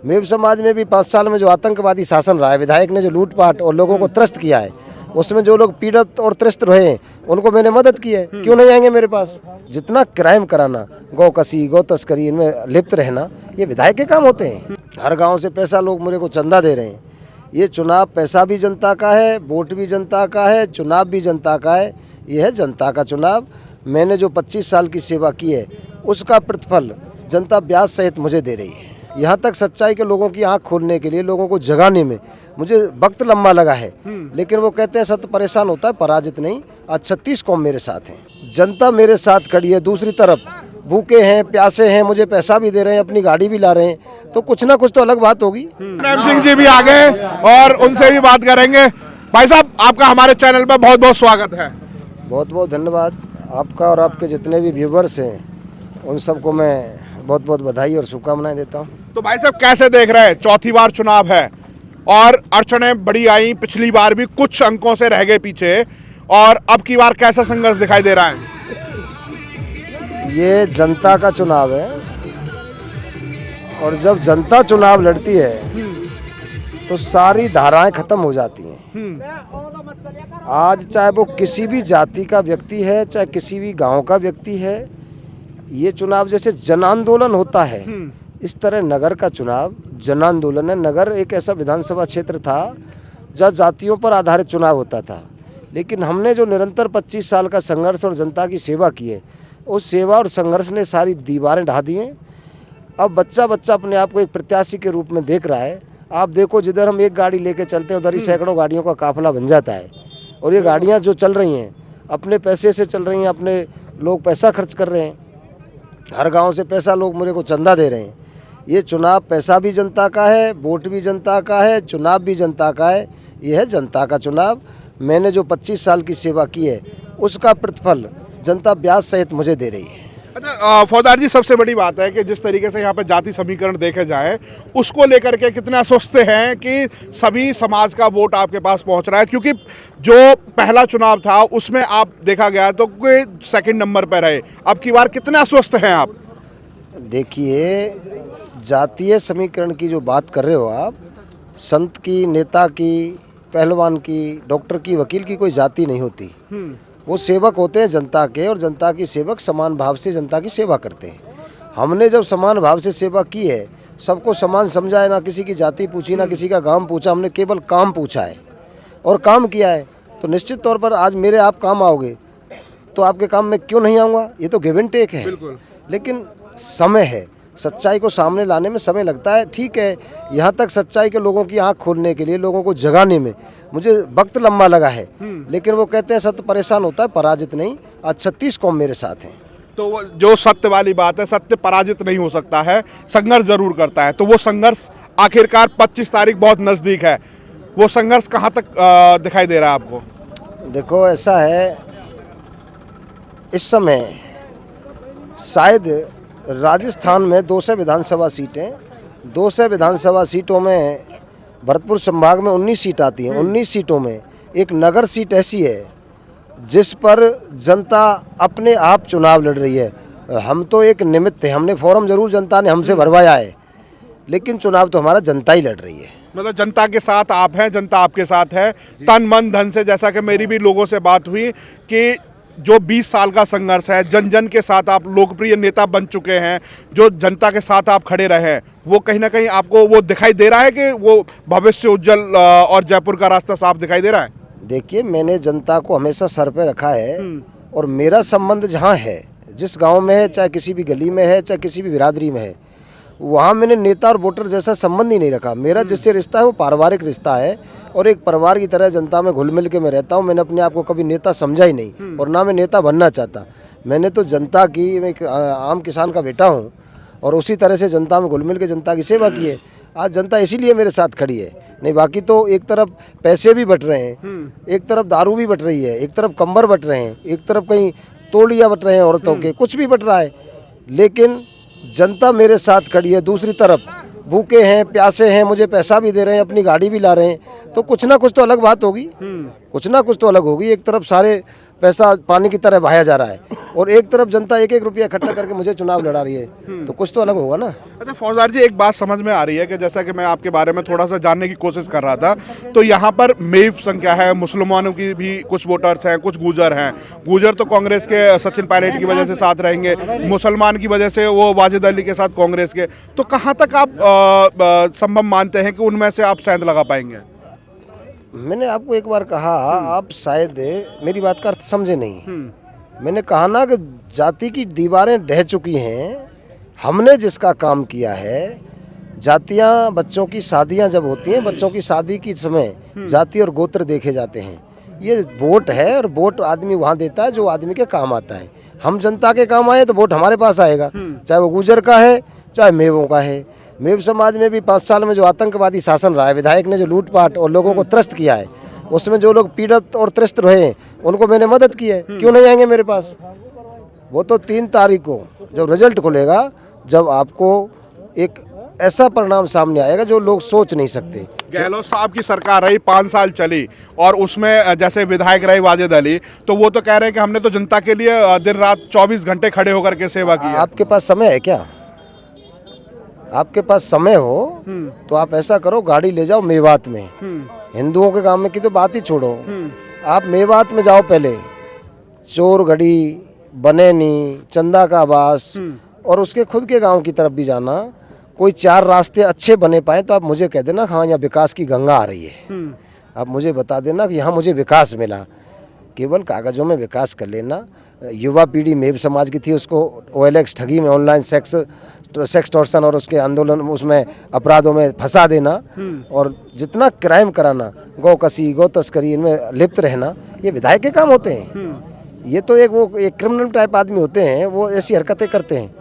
मेव समाज में भी 5 साल में जो आतंकवादी शासन रहा है, विधायक ने जो लूटपाट और लोगों को त्रस्त किया है, उसमें जो लोग पीड़ित और त्रस्त रहे हैं उनको मैंने मदद की है। क्यों नहीं आएंगे मेरे पास? जितना क्राइम कराना, गौ कसी, गौ तस्करी, इनमें लिप्त रहना, ये विधायक के काम होते हैं। हर गांव से पैसा लोग मेरे को चंदा दे रहे हैं। ये चुनाव, पैसा भी जनता का है, वोट भी जनता का है, चुनाव भी जनता का है। ये है जनता का चुनाव। मैंने जो 25 साल की सेवा की है उसका प्रतिफल जनता ब्याज सहित मुझे दे रही है। यहाँ तक सच्चाई के लोगों की आंख खोलने के लिए, लोगों को जगाने में मुझे वक्त लंबा लगा है, लेकिन वो कहते हैं सत्य परेशान होता है, पराजित नहीं। आज 36 कौम मेरे साथ हैं, जनता मेरे साथ खड़ी है। दूसरी तरफ भूखे हैं, प्यासे हैं, मुझे पैसा भी दे रहे हैं, अपनी गाड़ी भी ला रहे हैं, तो कुछ ना कुछ तो अलग बात होगी। प्रेम सिंह जी भी आ गए और उनसे भी बात करेंगे। भाई साहब, आपका हमारे चैनल पर बहुत बहुत स्वागत है। बहुत बहुत धन्यवाद आपका, और आपके जितने भी व्यूवर्स हैं उन सबको मैं बहुत बहुत बधाई और शुभकामनाएं देता हूं। तो भाई साहब, कैसे देख रहे हैं? चौथी बार चुनाव है और अड़चनें बड़ी आई, पिछली बार भी कुछ अंकों से रह गए पीछे, और अब की बार कैसा संघर्ष दिखाई दे रहा है? ये जनता का चुनाव है, और जब जनता चुनाव लड़ती है तो सारी धाराएं खत्म हो जाती हैं। आज चाहे वो किसी भी जाति का व्यक्ति है, चाहे किसी भी गांव का व्यक्ति है, ये चुनाव जैसे जन आंदोलन होता है, इस तरह नगर का चुनाव जन आंदोलन है। नगर एक ऐसा विधानसभा क्षेत्र था जहाँ जातियों पर आधारित चुनाव होता था, लेकिन हमने जो निरंतर 25 साल का संघर्ष और जनता की सेवा की है, उस सेवा और संघर्ष ने सारी दीवारें ढा दी हैं। अब बच्चा बच्चा अपने आप को एक प्रत्याशी के रूप में देख रहा है। आप देखो, जिधर हम एक गाड़ी लेके चलते हैं उधर ही सैकड़ों गाड़ियों का काफिला बन जाता है, और ये गाड़ियाँ जो चल रही हैं अपने पैसे से चल रही हैं, अपने लोग पैसा खर्च कर रहे हैं। हर गांव से पैसा लोग मेरे को चंदा दे रहे हैं। ये चुनाव, पैसा भी जनता का है, वोट भी जनता का है, चुनाव भी जनता का है। ये है जनता का चुनाव। मैंने जो 25 साल की सेवा की है उसका प्रतिफल जनता ब्याज सहित मुझे दे रही है। अच्छा फौजदार जी, सबसे बड़ी बात है कि जिस तरीके से यहाँ पे जाति समीकरण देखे जाए, उसको लेकर के कितना सोचते हैं कि सभी समाज का वोट आपके पास पहुँच रहा है? क्योंकि जो पहला चुनाव था उसमें आप देखा गया तो कोई सेकंड नंबर पर रहे, अब की बार कितना स्वस्थ हैं आप? देखिए, जातीय समीकरण की जो बात कर रहे हो आप, संत की, नेता की, पहलवान की, डॉक्टर की, वकील की कोई जाति नहीं होती। वो सेवक होते हैं जनता के, और जनता की सेवक समान भाव से जनता की सेवा करते हैं। हमने जब समान भाव से सेवा की है, सबको समान समझा है, ना किसी की जाति पूछी, ना किसी का गांव पूछा, हमने केवल काम पूछा है और काम किया है। तो निश्चित तौर पर आज मेरे आप काम आओगे तो आपके काम में क्यों नहीं आऊँगा? ये तो गिव एंड टेक है। लेकिन समय है, सच्चाई को सामने लाने में समय लगता है, ठीक है। यहाँ तक सच्चाई के लोगों की आंख खोलने के लिए, लोगों को जगाने में मुझे वक्त लंबा लगा है, लेकिन वो कहते हैं सत्य परेशान होता है, पराजित नहीं। आज 36 कौम मेरे साथ हैं। तो वो जो सत्य वाली बात है, सत्य पराजित नहीं हो सकता है, संघर्ष जरूर करता है। तो वो संघर्ष आखिरकार 25 तारीख बहुत नज़दीक है, वो संघर्ष कहाँ तक दिखाई दे रहा है आपको? देखो, ऐसा है, इस समय शायद राजस्थान में 200 विधानसभा सीटें, 200 विधानसभा सीटों में भरतपुर संभाग में 19 सीट आती हैं। 19 सीटों में एक नगर सीट ऐसी है जिस पर जनता अपने आप चुनाव लड़ रही है। हम तो एक निमित्त है, हमने फॉर्म जरूर जनता ने हमसे भरवाया है, लेकिन चुनाव तो हमारा जनता ही लड़ रही है। मतलब जनता के साथ आप हैं, जनता आपके साथ है, तन मन धन से। जैसा कि मेरी भी लोगों से बात हुई कि जो 20 साल का संघर्ष है, जन जन के साथ आप लोकप्रिय नेता बन चुके हैं, जो जनता के साथ आप खड़े रहे हैं, वो कहीं ना कहीं आपको वो दिखाई दे रहा है कि वो भविष्य उज्जवल और जयपुर का रास्ता साफ दिखाई दे रहा है? देखिए, मैंने जनता को हमेशा सर पे रखा है, और मेरा संबंध जहाँ है, जिस गांव में है, चाहे किसी भी गली में है, चाहे किसी भी बिरादरी में है, वहाँ मैंने नेता और वोटर जैसा संबंध ही नहीं रखा। मेरा जिससे रिश्ता है वो पारिवारिक रिश्ता है, और एक परिवार की तरह जनता में घुल मिल के मैं रहता हूँ। मैंने अपने आप को कभी नेता समझा ही नहीं, और ना मैं नेता बनना चाहता। मैंने तो जनता की, मैं एक आम किसान का बेटा हूँ, और उसी तरह से जनता में घुल मिल के जनता की सेवा की है। आज जनता इसीलिए मेरे साथ खड़ी है, नहीं बाकी तो एक तरफ पैसे भी बट रहे हैं, एक तरफ दारू भी बट रही है, एक तरफ कंबर बट रहे हैं, एक तरफ कहीं तोलियाँ बट रहे हैं औरतों के, कुछ भी बट रहा है, लेकिन जनता मेरे साथ खड़ी है। दूसरी तरफ भूखे हैं, प्यासे हैं, मुझे पैसा भी दे रहे हैं, अपनी गाड़ी भी ला रहे हैं, तो कुछ ना कुछ तो अलग बात होगी, कुछ ना कुछ तो अलग होगी। एक तरफ सारे पैसा पानी की तरह बहाया जा रहा है और एक तरफ जनता एक एक रुपया इकट्ठा करके मुझे चुनाव लड़ा रही है, तो कुछ तो अलग होगा ना। अच्छा फौजदार जी, एक बात समझ में आ रही है कि जैसा कि मैं आपके बारे में थोड़ा सा जानने की कोशिश कर रहा था, तो यहाँ पर मेव संख्या है, मुसलमानों की भी कुछ वोटर्स हैं, कुछ गुजर हैं। गुजर तो कांग्रेस के सचिन पायलट की वजह से साथ रहेंगे, मुसलमान की वजह से वो वाजिद अली के साथ कांग्रेस के। तो कहाँ तक आप संभव मानते हैं कि उनमें से आप सेंध लगा पाएंगे? मैंने आपको एक बार कहा, आप शायद मेरी बात का अर्थ समझे नहीं। मैंने कहा ना कि जाति की दीवारें ढह चुकी हैं। हमने जिसका काम किया है, जातियां, बच्चों की शादियां जब होती हैं, बच्चों की शादी के समय जाति और गोत्र देखे जाते हैं। ये वोट है और वोट आदमी वहाँ देता है जो आदमी के काम आता है। हम जनता के काम आए तो वोट हमारे पास आएगा, चाहे वो गुजर का है चाहे मेवों का है। मेव समाज में भी 5 साल में जो आतंकवादी शासन रहा है, विधायक ने जो लूटपाट और लोगों को त्रस्त किया है, उसमें जो लोग पीड़ित और त्रस्त रहे हैं उनको मैंने मदद की है। क्यों नहीं आएंगे मेरे पास? वो तो 3 तारीख को जब रिजल्ट खुलेगा, जब आपको एक ऐसा परिणाम सामने आएगा जो लोग सोच नहीं सकते। गहलोत साहब की सरकार रही, 5 साल चली और उसमें जैसे विधायक रहे वाजिद अली, तो वो तो कह रहे हैं कि हमने तो जनता के लिए दिन रात 24 घंटे खड़े होकर के सेवा की है। आपके पास समय है क्या? आपके पास समय हो तो आप ऐसा करो, गाड़ी ले जाओ मेवात में। हिंदुओं के काम में की तो बात ही छोड़ो, आप मेवात में जाओ पहले। चोरगढ़ी, बनेनी, चंदा का आवास और उसके खुद के गांव की तरफ भी जाना। कोई 4 रास्ते अच्छे बने पाए तो आप मुझे कह देना, हाँ यहाँ विकास की गंगा आ रही है। आप मुझे बता देना कि यहाँ मुझे विकास मिला। केवल कागजों में विकास कर लेना। युवा पीढ़ी मेव समाज की थी, उसको OLX ठगी में, ऑनलाइन सेक्स टॉर्शन और उसके आंदोलन, उसमें अपराधों में फंसा देना और जितना क्राइम कराना, गौ कसी, गौ तस्करी, इनमें लिप्त रहना, ये विधायक के काम होते हैं। ये तो एक क्रिमिनल टाइप आदमी होते हैं, वो ऐसी हरकतें करते हैं।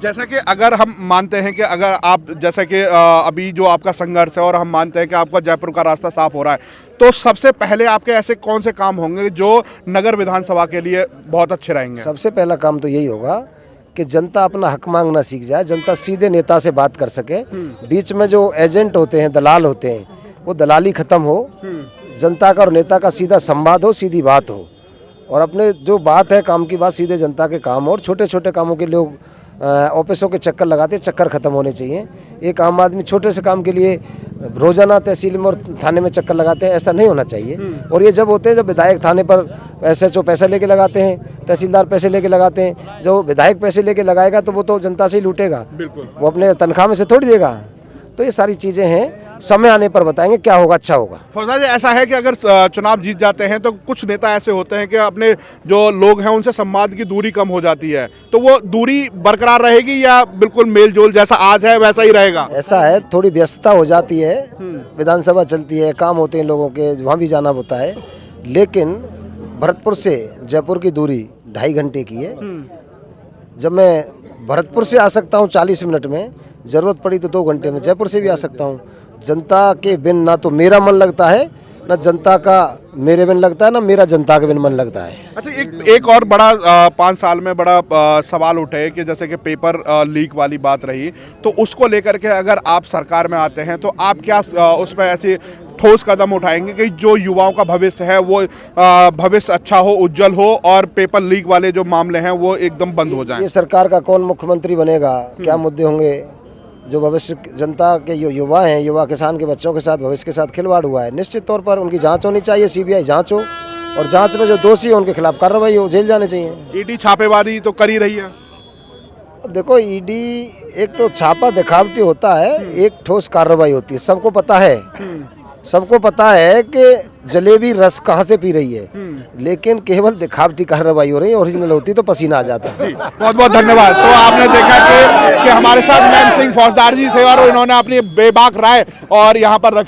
जैसा कि अगर हम मानते हैं कि अगर आप जैसे कि अभी जो आपका संघर्ष है और हम मानते हैं कि आपका जयपुर का रास्ता साफ हो रहा है, तो सबसे पहले आपके ऐसे कौन से काम होंगे जो नगर विधानसभा के लिए बहुत अच्छे रहेंगे? सबसे पहला काम तो यही होगा कि जनता अपना हक मांगना सीख जाए, जनता सीधे नेता से बात कर सके। बीच में जो एजेंट होते हैं, दलाल होते हैं, वो दलाली खत्म हो, जनता का और नेता का सीधा संवाद हो, सीधी बात हो और अपने जो बात है, काम की बात सीधे जनता के काम हो। और छोटे छोटे कामों के लोग ऑफिसों के चक्कर लगाते, चक्कर खत्म होने चाहिए। एक आम आदमी छोटे से काम के लिए रोजाना तहसील में और थाने में चक्कर लगाते हैं, ऐसा नहीं होना चाहिए। और ये जब होते हैं जब विधायक थाने पर SHO पैसे लेके लगाते हैं, तहसीलदार पैसे लेके लगाते हैं। जो विधायक पैसे लेके लगाएगा तो वो तो जनता से ही लूटेगा, वो अपने तनख्वाह में से थोड़ी देगा। तो ये सारी चीज़ें हैं, समय आने पर बताएंगे क्या होगा, अच्छा होगा। फौजदार जी, ऐसा है कि अगर चुनाव जीत जाते हैं तो कुछ नेता ऐसे होते हैं कि अपने जो लोग हैं उनसे संवाद की दूरी कम हो जाती है, तो वो दूरी बरकरार रहेगी या बिल्कुल मेल जोल जैसा आज है वैसा ही रहेगा? ऐसा है, थोड़ी व्यस्तता हो जाती है, विधानसभा चलती है, काम होते हैं लोगों के, वहाँ भी जाना होता है। लेकिन भरतपुर से जयपुर की दूरी 2.5 घंटे की है। जब मैं भरतपुर से आ सकता हूँ 40 मिनट में, ज़रूरत पड़ी तो 2 घंटे में जयपुर से भी आ सकता हूँ। जनता के बिन ना तो मेरा मन लगता है, ना जनता का मेरे बिन लगता है, ना मेरा जनता के बिन मन लगता है। अच्छा, एक और बड़ा 5 साल में बड़ा सवाल उठे कि जैसे कि पेपर लीक वाली बात रही, तो उसको लेकर के अगर आप सरकार में आते हैं तो आप क्या उसमें ऐसी ठोस कदम उठाएंगे कि जो युवाओं का भविष्य है वो भविष्य अच्छा हो, उज्जवल हो और पेपर लीक वाले जो मामले हैं वो एकदम बंद हो जाएं? ये सरकार का कौन मुख्यमंत्री बनेगा, क्या मुद्दे होंगे जो भविष्य जनता के युवा हैं, युवा किसान के बच्चों के साथ भविष्य के साथ खिलवाड़ हुआ है, निश्चित तौर पर उनकी जांच होनी चाहिए। CBI जांच हो और जांच में जो दोषी हो उनके खिलाफ कार्रवाई हो, जेल जाने चाहिए। ED छापेमारी तो कर ही रही है। देखो, ED एक तो छापा दिखावटी होता है, एक ठोस कार्रवाई होती है। सबको पता है, सबको पता है कि जलेबी रस कहाँ से पी रही है, लेकिन केवल दिखावटी कार्रवाई हो रही है। ओरिजिनल होती तो पसीना आ जाता। बहुत बहुत धन्यवाद। तो आपने देखा कि हमारे साथ मैम सिंह फौजदार जी थे और उन्होंने अपनी बेबाक राय और यहाँ पर रखी।